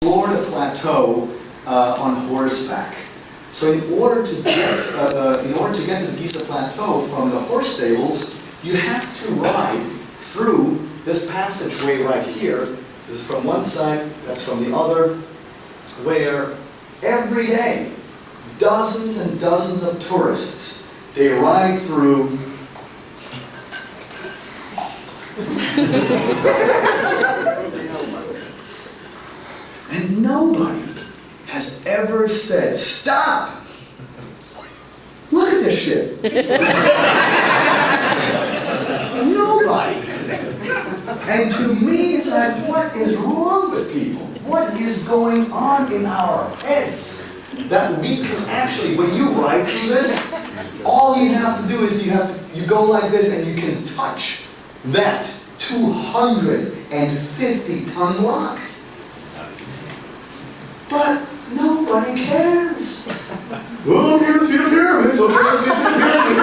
explore the plateau on horseback. So in order to get to the Giza Plateau from the horse stables, you have to ride through this passageway right here. This is from one side, that's from the other, where every day dozens and dozens of tourists, they ride through and nobody has ever said, "Stop! Look at this shit." Nobody. And to me, it's like, what is wrong with people? What is going on in our heads? That we can actually, when you ride through this, all you have to do is you go like this and you can touch that 250-ton rock. But nobody cares. Well, I'm here to see the pyramids. Okay, let's get to the pyramids.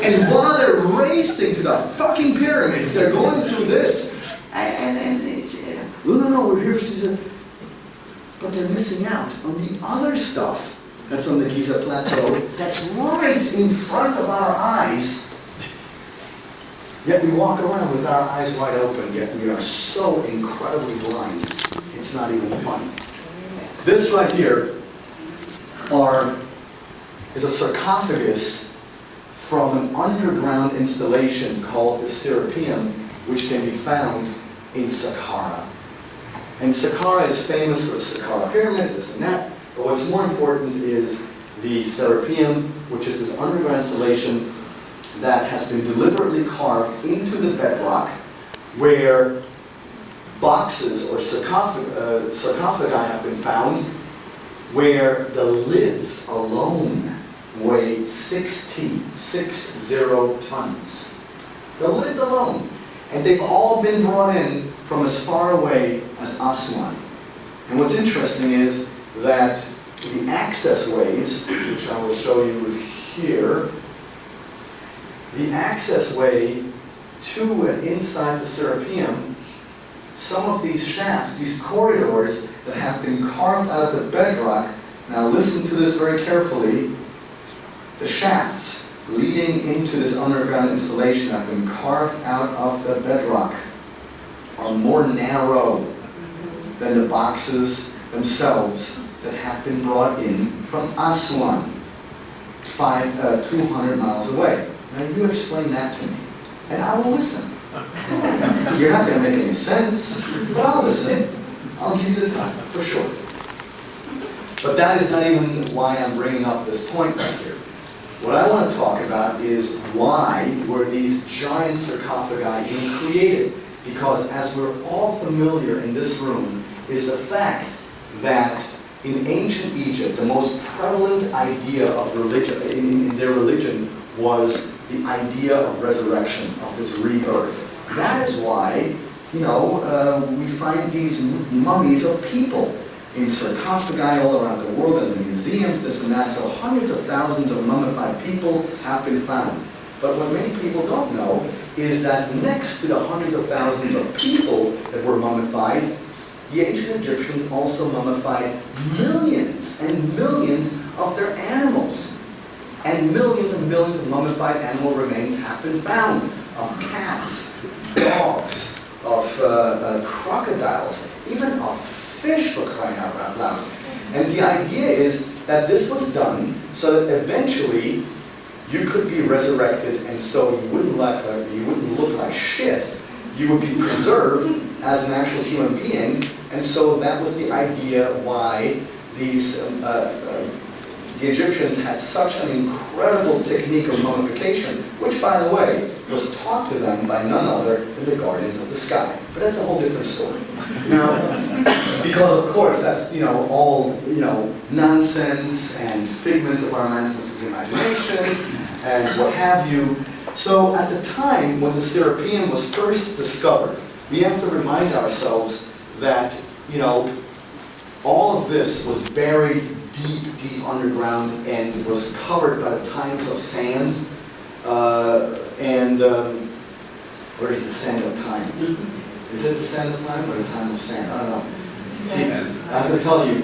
And while they're racing to the fucking pyramids, they're going through this. No, we're here to see the... But they're missing out on the other stuff that's on the Giza Plateau, that's right in front of our eyes. Yet we walk around with our eyes wide open, yet we are so incredibly blind, it's not even funny. This right here is a sarcophagus from an underground installation called the Serapeum, which can be found in Saqqara. And Saqqara is famous for the Saqqara Pyramid, this and that, but what's more important is the Serapeum, which is this underground installation that has been deliberately carved into the bedrock, where boxes or sarcophagi have been found, where the lids alone weigh 60 tons. The lids alone. And they've all been brought in from as far away as Aswan. And what's interesting is that the access ways, which I will show you here, the access way to and inside the Serapeum, some of these shafts, these corridors that have been carved out of the bedrock, now listen to this very carefully, the shafts leading into this underground installation have been carved out of the bedrock, are more narrow than the boxes themselves that have been brought in from Aswan, 200 miles away. Now you explain that to me, and I will listen. You're not going to make any sense, but I'll listen. I'll give you the time, for sure. But that is not even why I'm bringing up this point right here. What I want to talk about is why were these giant sarcophagi even created? Because as we're all familiar in this room, is the fact that in ancient Egypt, the most prevalent idea of religion, in their religion, was the idea of resurrection, of this rebirth. That is why, we find these mummies of people in sarcophagi all around the world, in the museums, this and that. So hundreds of thousands of mummified people have been found. But what many people don't know is that next to the hundreds of thousands of people that were mummified, the ancient Egyptians also mummified millions and millions of their animals. And millions of mummified animal remains have been found, of cats, dogs, of crocodiles, even of fish, for crying out loud. And the idea is that this was done so that eventually you could be resurrected, and so you wouldn't look like shit. You would be preserved as an actual human being, and so that was the idea why these the Egyptians had such an incredible technique of mummification, which, by the way, was taught to them by none other than the guardians of the sky. But that's a whole different story. Now, because of course that's all nonsense and figment of our imagination and what have you. So at the time when the Serapeum was first discovered, we have to remind ourselves that all of this was buried deep underground and was covered by the times of sand. Where is the sand of time? Is it the sand of time or the time of sand? I don't know. I have to tell you,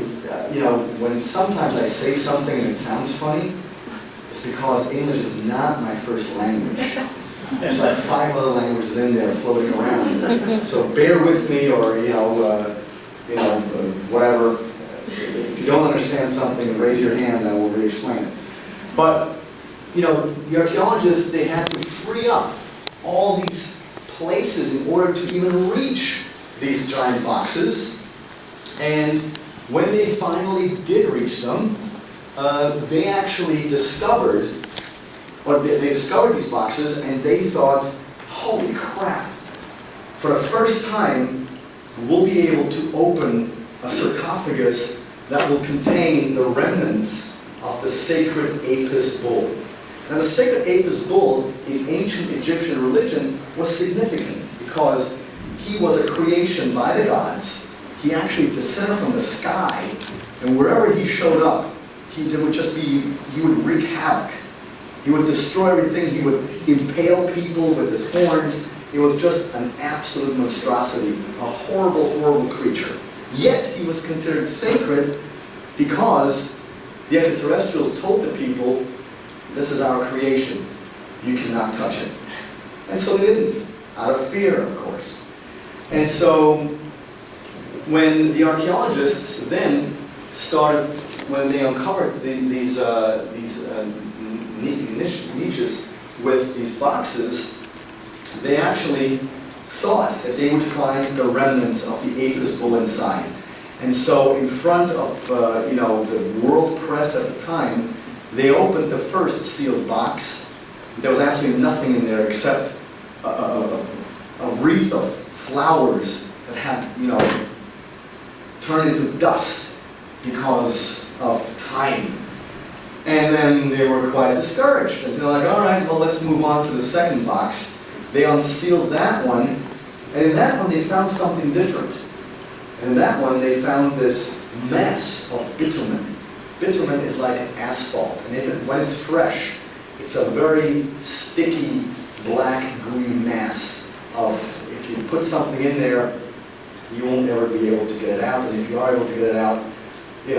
when sometimes I say something and it sounds funny, it's because English is not my first language. There's like 5 other languages in there floating around. So bear with me, or whatever. If you don't understand something, raise your hand and I will re-explain it. But the archaeologists, they had to free up all these places in order to even reach these giant boxes. And when they finally did reach them, they actually discovered these boxes, and they thought, holy crap, for the first time, we'll be able to open a sarcophagus that will contain the remnants of the sacred Apis bull. Now, the sacred Apis bull in ancient Egyptian religion was significant because he was a creation by the gods. He actually descended from the sky, and wherever he showed up, he would wreak havoc. He would destroy everything. He would impale people with his horns. It was just an absolute monstrosity, a horrible, horrible creature. Yet he was considered sacred because the extraterrestrials told the people, this is our creation. You cannot touch it. And so they didn't, out of fear, of course. And so when the archaeologists then started, when they uncovered these niches with these boxes, they actually thought that they would find the remnants of the Apis bull inside. And so in front of the world press at the time, they opened the first sealed box. There was absolutely nothing in there except a wreath of flowers that had, turned into dust because of time. And then they were quite discouraged. And they're like, all right, well, let's move on to the second box. They unsealed that one, and in that one they found something different. And in that one they found this mass of bitumen. Bitumen is like asphalt, and when it's fresh, it's a very sticky, black, gooey mass of, if you put something in there, you won't ever be able to get it out, and if you are able to get it out, you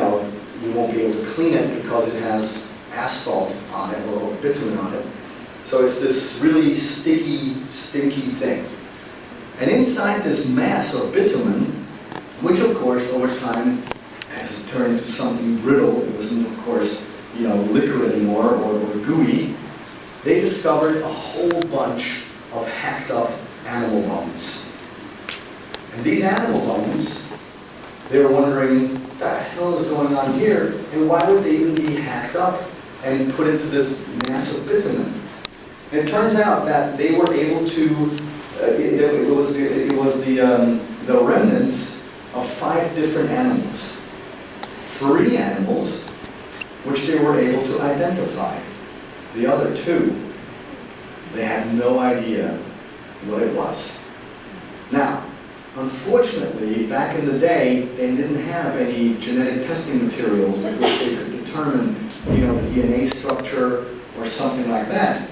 won't be able to clean it because it has asphalt on it or bitumen on it. So it's this really sticky, stinky thing. And inside this mass of bitumen, which of course over time, as it turned into something brittle, it wasn't of course, liquid anymore or gooey, they discovered a whole bunch of hacked up animal bones. And these animal bones, they were wondering, what the hell is going on here? And why would they even be hacked up and put into this mass of bitumen? And it turns out that they were able to, it was the remnants of 5 different animals. 3 animals, which they were able to identify. The other 2, they had no idea what it was. Now, unfortunately, back in the day, they didn't have any genetic testing materials with which they could determine, the DNA structure or something like that.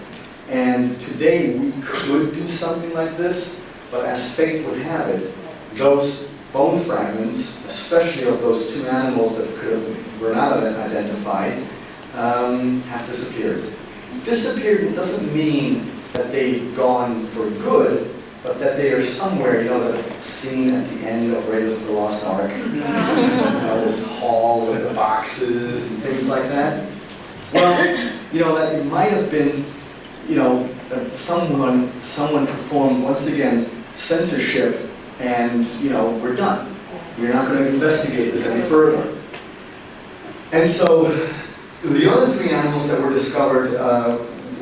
And today we could do something like this, but as fate would have it, those bone fragments, especially of those 2 animals that were not identified, have disappeared. Disappeared doesn't mean that they've gone for good, but that they are somewhere, the scene at the end of Raiders of the Lost Ark, this hall with the boxes and things like that. Well, that it might have been, that someone performed, once again, censorship, and, we're done. We're not going to investigate this any further. And so, the other 3 animals that were discovered,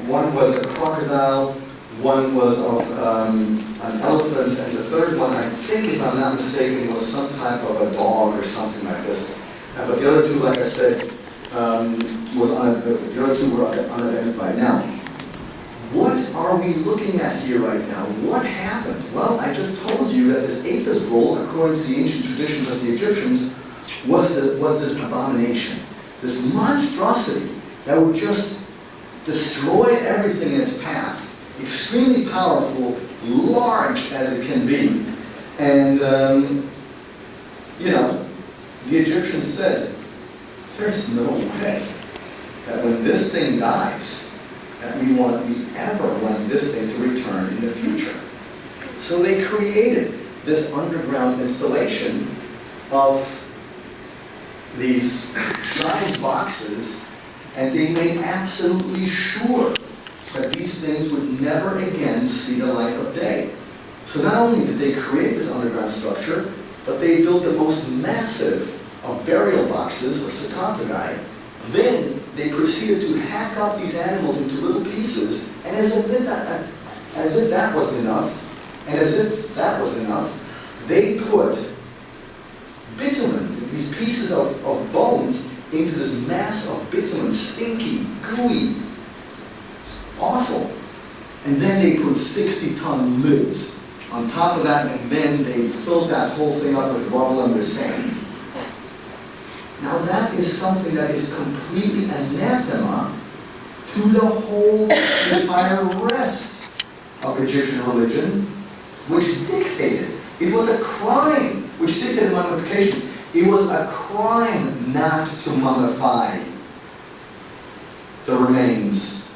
one was a crocodile, one was of an elephant, and the third one, I think, if I'm not mistaken, was some type of a dog or something like this. But the other 2, like I said, the other 2 were unidentified. Now, what are we looking at here right now? What happened? Well, I just told you that this Apis bull, according to the ancient traditions of the Egyptians, was this abomination, this monstrosity that would just destroy everything in its path. Extremely powerful, large as it can be. And, the Egyptians said, there's no way that when this thing dies, that we ever want this thing to return in the future. So they created this underground installation of these giant boxes, and they made absolutely sure that these things would never again see the light of day. So not only did they create this underground structure, but they built the most massive of burial boxes or sarcophagi. Then they proceeded to hack up these animals into little pieces, and as if that wasn't enough, they put bitumen, these pieces of bones, into this mass of bitumen, stinky, gooey, awful. And then they put 60-ton lids on top of that, and then they filled that whole thing up with rubble and with sand. Now that is something that is completely anathema to the whole entire rest of Egyptian religion, which dictated. It was a crime, which dictated mummification. It was a crime not to mummify the remains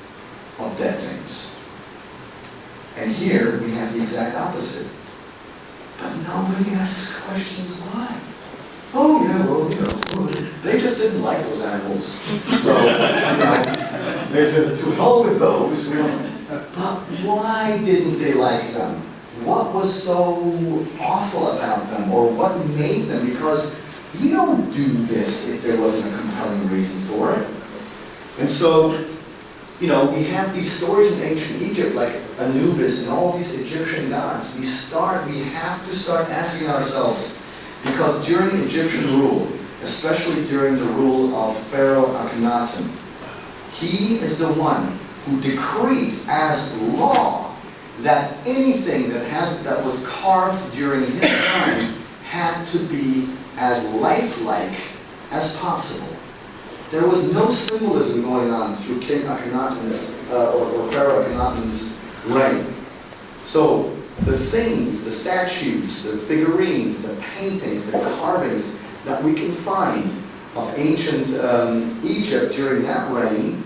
of dead things. And here we have the exact opposite. But nobody asks questions why. Oh yeah, well, they just didn't like those animals. So, they said, to hell with those. But why didn't they like them? What was so awful about them, or what made them? Because you don't do this if there wasn't a compelling reason for it. And so, we have these stories in ancient Egypt, like Anubis and all these Egyptian gods. We have to start asking ourselves, because during Egyptian rule, especially during the rule of Pharaoh Akhenaten, he is the one who decreed as law that anything that was carved during his time had to be as lifelike as possible. There was no symbolism going on through King Akhenaten's or Pharaoh Akhenaten's reign. So the things, the statues, the figurines, the paintings, the carvings that we can find of ancient Egypt during that reign,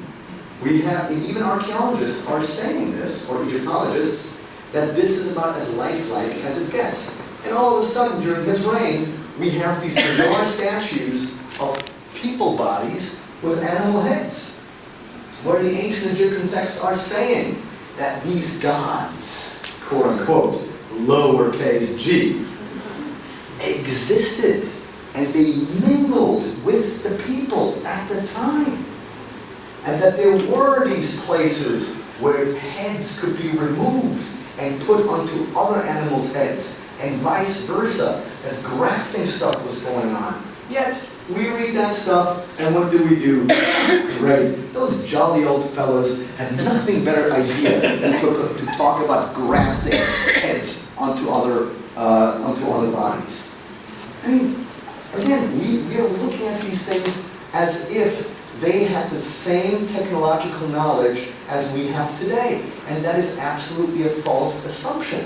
we have, and even archaeologists are saying this, or Egyptologists, that this is about as lifelike as it gets. And all of a sudden, during his reign, we have these bizarre statues of people bodies with animal heads, where the ancient Egyptian texts are saying that these gods, quote unquote, lowercase g, existed, and they mingled with the people at the time. And that there were these places where heads could be removed and put onto other animals' heads, and vice versa, that grafting stuff was going on. Yet, we read that stuff, and what do? Great. Those jolly old fellows had nothing better idea than to talk about grafting heads onto other bodies. I mean, again, we are looking at these things as if they had the same technological knowledge as we have today. And that is absolutely a false assumption.